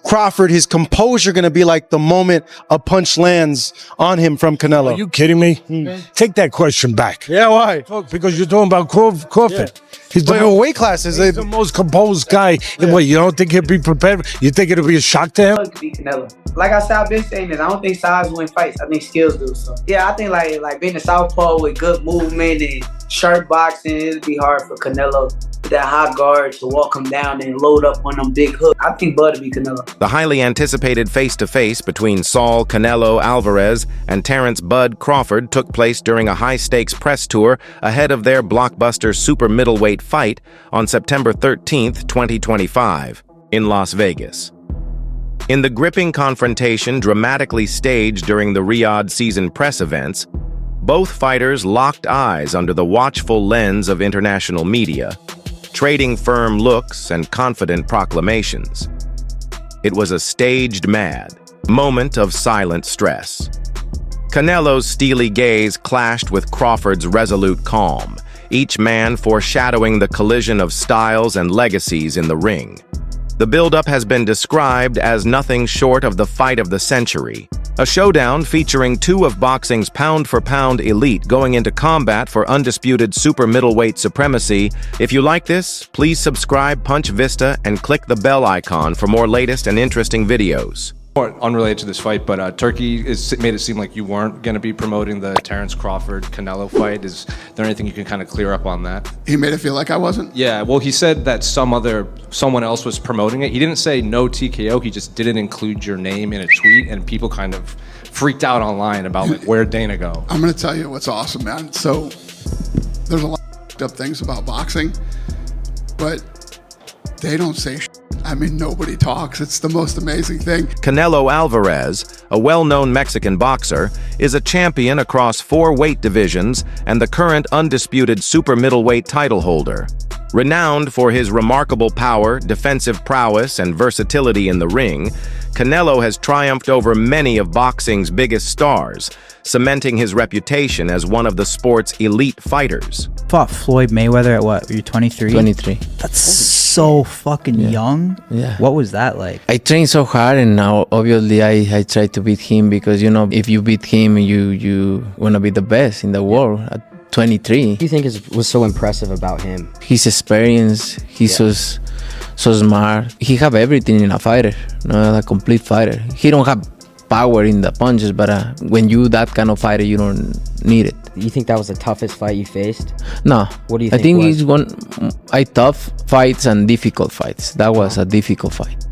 Crawford, his composure going to be like the moment a punch lands on him from Canelo? Are you kidding me? Take that question back. Yeah, why? Because you're talking about Crawford. Yeah. He's But weight classes, he's the most composed guy. Yeah. What, you don't think he'll be prepared? You think it'll be a shock to him? To beat Canelo. Like I said, I've been saying this. I don't think size win fights. I think skills do. So yeah, I think like being a southpaw with good movement and sharp boxing, it'd be hard for Canelo with that high guard to walk him down and load up on them big hooks. I think Bud would be Canelo. The highly anticipated face-to-face between Saul Canelo Alvarez and Terence Bud Crawford took place during a high-stakes press tour ahead of their blockbuster super middleweight fight on September 13th, 2025, in Las Vegas. In the gripping confrontation dramatically staged during the Riyadh season press events, both fighters locked eyes under the watchful lens of international media, trading firm looks and confident proclamations. It was a staged moment of silent stress. Canelo's steely gaze clashed with Crawford's resolute calm, each man foreshadowing the collision of styles and legacies in the ring. The build-up has been described as nothing short of the fight of the century, a showdown featuring two of boxing's pound-for-pound elite going into combat for undisputed super middleweight supremacy. If you like this, please subscribe Punch Vista and click the bell icon for more latest and interesting videos. Unrelated to this fight, but Turkey made it seem like you weren't going to be promoting the Terence Crawford-Canelo fight. Is there anything you can kind of clear up on that? He made it feel like I wasn't? Yeah, well, he said that someone else was promoting it. He didn't say no TKO, he just didn't include your name in a tweet, and people kind of freaked out online about like, where'd Dana go? I'm going to tell you what's awesome, man. So there's a lot of up things about boxing, but they don't say shit. I mean, nobody talks. It's the most amazing thing. Canelo Alvarez, a well-known Mexican boxer, is a champion across 4 weight divisions and the current undisputed super middleweight title holder. Renowned for his remarkable power, defensive prowess, and versatility in the ring, Canelo has triumphed over many of boxing's biggest stars, cementing his reputation as one of the sport's elite fighters. Fought Floyd Mayweather at what? Were you 23? 23. That's so fucking young. Yeah. What was that like? I trained so hard, and now obviously I try to beat him because, you know, if you beat him, you want to be the best in the world at 23. What do you think was so impressive about him? His experience, he's so smart. He have everything in a fighter, a complete fighter. He don't have power in the punches, but when you that kind of fighter, you don't need it. You think that was the toughest fight you faced? No. What do you think? I think it's tough fights and difficult fights. That was a difficult fight.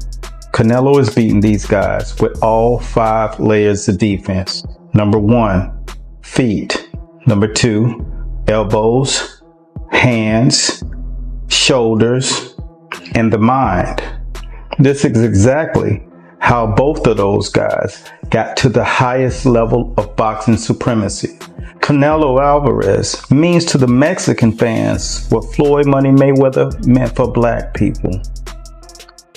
Canelo is beating these guys with all 5 layers of defense. Number 1, feet. Number 2, elbows, hands, shoulders, and the mind. This is exactly how both of those guys got to the highest level of boxing supremacy. Canelo Alvarez means to the Mexican fans what Floyd Money Mayweather meant for black people.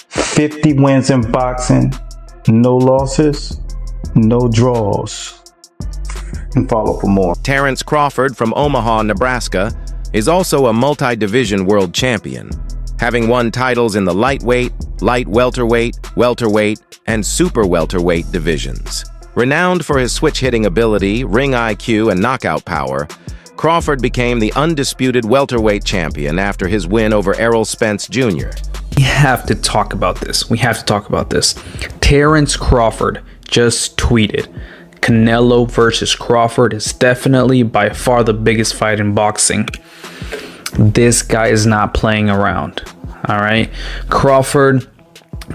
50 wins in boxing, no losses, no draws. And follow for more. Terence Crawford from Omaha, Nebraska, is also a multi-division world champion, having won titles in the lightweight, light welterweight, welterweight, and super welterweight divisions. Renowned for his switch-hitting ability, ring IQ, and knockout power, Crawford became the undisputed welterweight champion after his win over Errol Spence Jr. We have to talk about this. Terence Crawford just tweeted, Canelo versus Crawford is definitely by far the biggest fight in boxing. This guy is not playing around. All right. Crawford,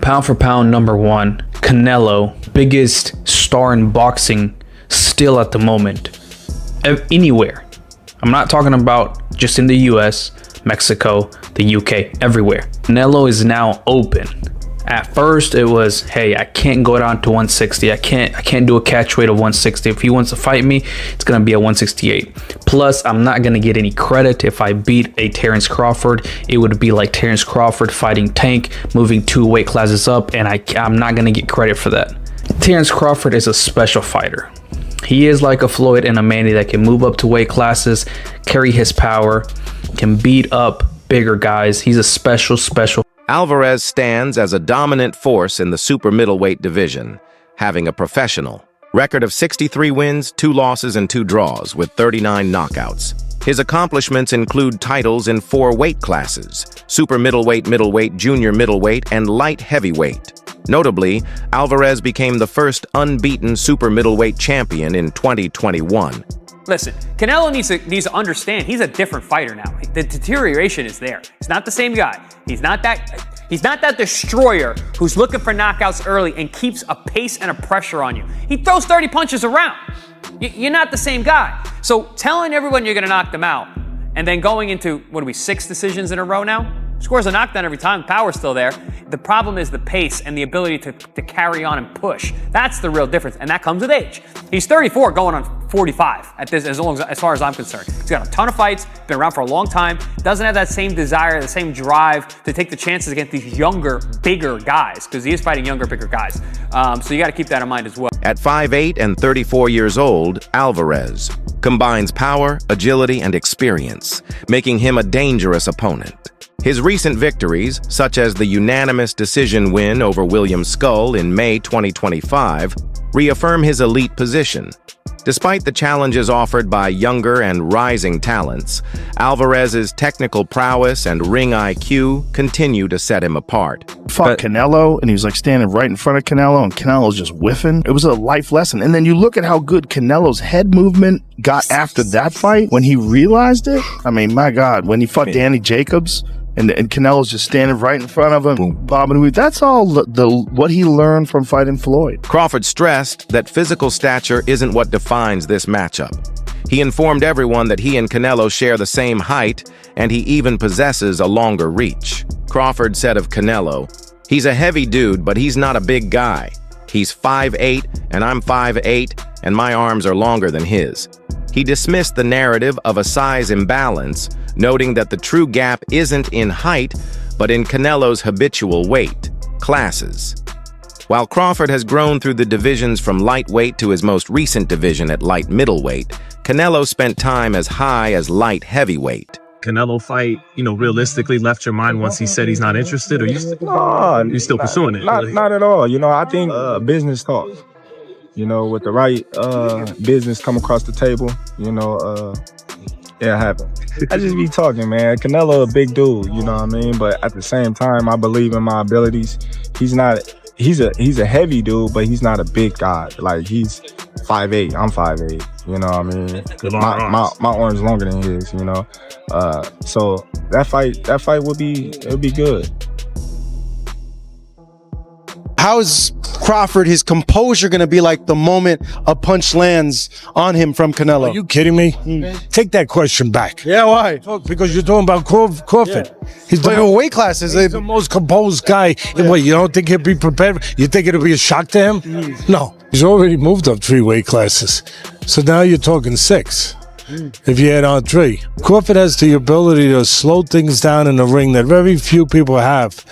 pound for pound, number 1. Canelo, biggest star in boxing still at the moment. Anywhere. I'm not talking about just in the US, Mexico, the UK, everywhere. Canelo is now open. At first it was, hey, I can't go down to 160. I can't do a catch weight of 160. If he wants to fight me, it's gonna be at 168. Plus, I'm not gonna get any credit if I beat a Terence Crawford. It would be like Terence Crawford fighting Tank, moving 2 weight classes up, and I'm not gonna get credit for that. Terence Crawford is a special fighter. He is like a Floyd and a Manny that can move up to weight classes, carry his power, can beat up bigger guys. He's a special Alvarez stands as a dominant force in the super middleweight division, having a professional record of 63 wins, 2 losses, and 2 draws, with 39 knockouts. His accomplishments include titles in 4 weight classes: super middleweight, middleweight, junior middleweight, and light heavyweight. Notably, Alvarez became the first unbeaten super middleweight champion in 2021. Listen, Canelo needs to understand he's a different fighter now. The deterioration is there. He's not the same guy. He's not that destroyer who's looking for knockouts early and keeps a pace and a pressure on you. He throws 30 punches around. You're not the same guy. So telling everyone you're going to knock them out and then going into, 6 decisions in a row now? Scores a knockdown every time, power's still there. The problem is the pace and the ability to carry on and push. That's the real difference, and that comes with age. He's 34 going on 45 as far as I'm concerned. He's got a ton of fights, been around for a long time, doesn't have that same desire, the same drive to take the chances against these younger, bigger guys, because he is fighting younger, bigger guys. So you got to keep that in mind as well. At 5'8" and 34 years old, Alvarez combines power, agility, and experience, making him a dangerous opponent. His recent victories, such as the unanimous decision win over William Skull in May 2025, reaffirm his elite position. Despite the challenges offered by younger and rising talents, Alvarez's technical prowess and ring IQ continue to set him apart. Fought Canelo, and he was like standing right in front of Canelo, and Canelo's just whiffing. It was a life lesson. And then you look at how good Canelo's head movement got after that fight when he realized it. I mean, my God, when he fought Danny Jacobs, and Canelo's just standing right in front of him, bobbing and weaving. That's all what he learned from fighting Floyd. Crawford stressed that physical stature isn't what defines this matchup. He informed everyone that he and Canelo share the same height, and he even possesses a longer reach. Crawford said of Canelo, "He's a heavy dude, but he's not a big guy. He's 5'8", and I'm 5'8", and my arms are longer than his." He dismissed the narrative of a size imbalance, noting that the true gap isn't in height, but in Canelo's habitual weight classes. While Crawford has grown through the divisions from lightweight to his most recent division at light middleweight, Canelo spent time as high as light heavyweight. Canelo fight, realistically left your mind once he said he's not interested, or you're still pursuing it? Not at all. I think business talks. With the right business come across the table, it happened. I just be talking, man. Canelo a big dude, you know what I mean? But at the same time, I believe in my abilities. He's a heavy dude, but he's not a big guy. Like, he's 5'8", I'm 5'8", you know what I mean? My arm's longer than his, so that fight would be good. How is Crawford, his composure going to be like the moment a punch lands on him from Canelo? Are you kidding me? Take that question back. Yeah, why? Because you're talking about Crawford. Yeah. He's weight classes. He's the most composed guy. Yeah. What, you don't think he'll be prepared? You think it'll be a shock to him? No. He's already moved up 3 weight classes. So now you're talking 6. If you add on 3. Crawford has the ability to slow things down in the ring that very few people have,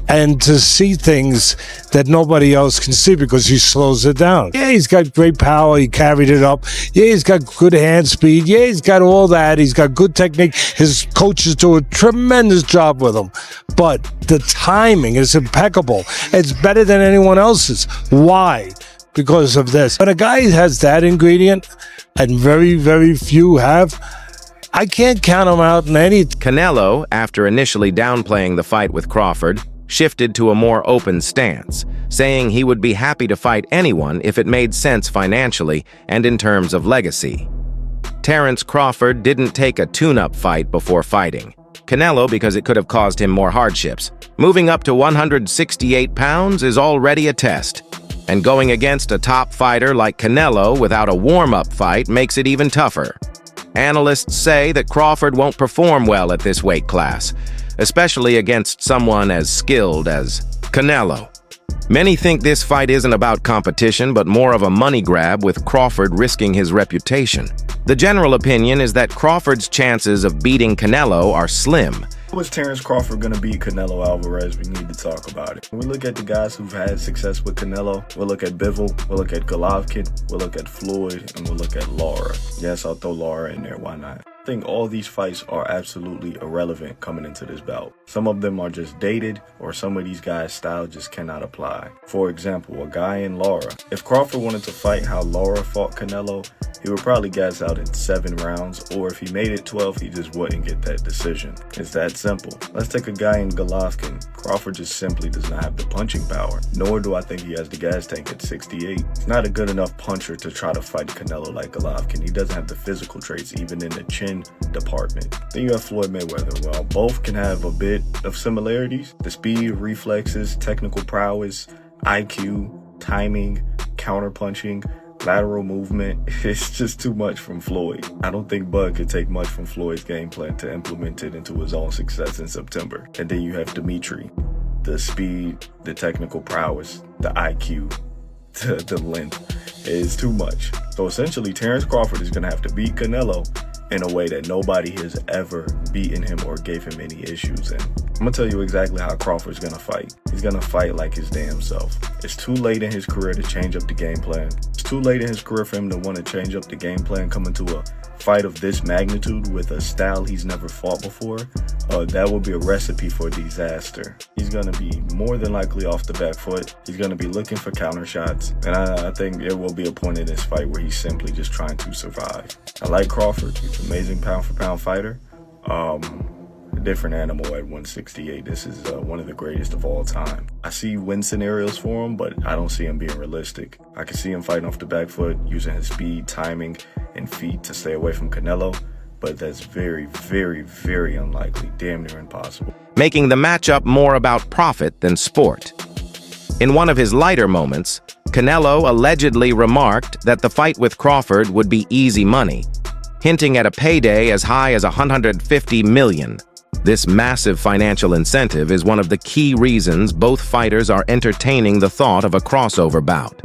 and to see things that nobody else can see because he slows it down. Yeah, he's got great power. He carried it up. Yeah, he's got good hand speed. Yeah, he's got all that. He's got good technique. His coaches do a tremendous job with him. But the timing is impeccable. It's better than anyone else's. Why? Because of this. When a guy has that ingredient, and very, very few have, I can't count him out in any. Canelo, after initially downplaying the fight with Crawford, shifted to a more open stance, saying he would be happy to fight anyone if it made sense financially and in terms of legacy. Terence Crawford didn't take a tune-up fight before fighting Canelo because it could have caused him more hardships. Moving up to 168 pounds is already a test. And going against a top fighter like Canelo without a warm-up fight makes it even tougher. Analysts say that Crawford won't perform well at this weight class, especially against someone as skilled as Canelo. Many think this fight isn't about competition, but more of a money grab, with Crawford risking his reputation. The general opinion is that Crawford's chances of beating Canelo are slim. Was Terence Crawford going to beat Canelo Alvarez? We need to talk about it. When we look at the guys who've had success with Canelo, we'll look at Bivol, we'll look at Golovkin, we'll look at Floyd, and we'll look at Lara. Yes, I'll throw Lara in there, why not? I think all these fights are absolutely irrelevant coming into this bout. Some of them are just dated, or some of these guys' style just cannot apply. For example, a guy in Lara. If Crawford wanted to fight how Lara fought Canelo, he would probably gas out in 7 rounds, or if he made it 12, he just wouldn't get that decision. It's that simple. Let's take a guy in Golovkin. Crawford just simply does not have the punching power, nor do I think he has the gas tank at 68. He's not a good enough puncher to try to fight Canelo like Golovkin. He doesn't have the physical traits, even in the chin department. Then you have Floyd Mayweather. Well, both can have a bit of similarities. The speed, reflexes, technical prowess, IQ, timing, counterpunching, lateral movement. It's just too much from Floyd. I don't think Bud could take much from Floyd's game plan to implement it into his own success in September. And then you have Dimitri. The speed, the technical prowess, the IQ, the length is too much. So essentially, Terence Crawford is going to have to beat Canelo in a way that nobody has ever beaten him or gave him any issues in. I'm gonna tell you exactly how Crawford's gonna fight. He's gonna fight like his damn self. It's too late in his career to change up the game plan. It's too late in his career for him to want to change up the game plan coming to a fight of this magnitude with a style he's never fought before. That will be a recipe for disaster. He's gonna be more than likely off the back foot. He's gonna be looking for counter shots. And I think there will be a point in this fight where he's simply just trying to survive. I like Crawford. He's an amazing pound for pound fighter. A different animal at 168. This is one of the greatest of all time. I see win scenarios for him, but I don't see him being realistic. I can see him fighting off the back foot, using his speed, timing, and feet to stay away from Canelo, but that's very, very, very unlikely, damn near impossible. Making the matchup more about profit than sport. In one of his lighter moments, Canelo allegedly remarked that the fight with Crawford would be easy money, hinting at a payday as high as $150 million. This massive financial incentive is one of the key reasons both fighters are entertaining the thought of a crossover bout.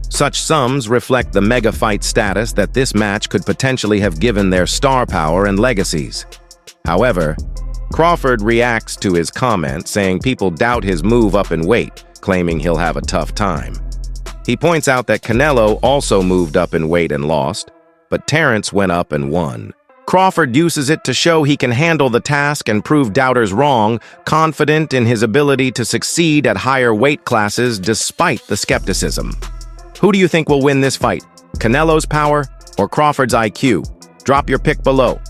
Such sums reflect the mega fight status that this match could potentially have given their star power and legacies. However, Crawford reacts to his comment, saying people doubt his move up in weight, claiming he'll have a tough time. He points out that Canelo also moved up in weight and lost, but Terence went up and won. Crawford uses it to show he can handle the task and prove doubters wrong, confident in his ability to succeed at higher weight classes despite the skepticism. Who do you think will win this fight? Canelo's power or Crawford's IQ? Drop your pick below.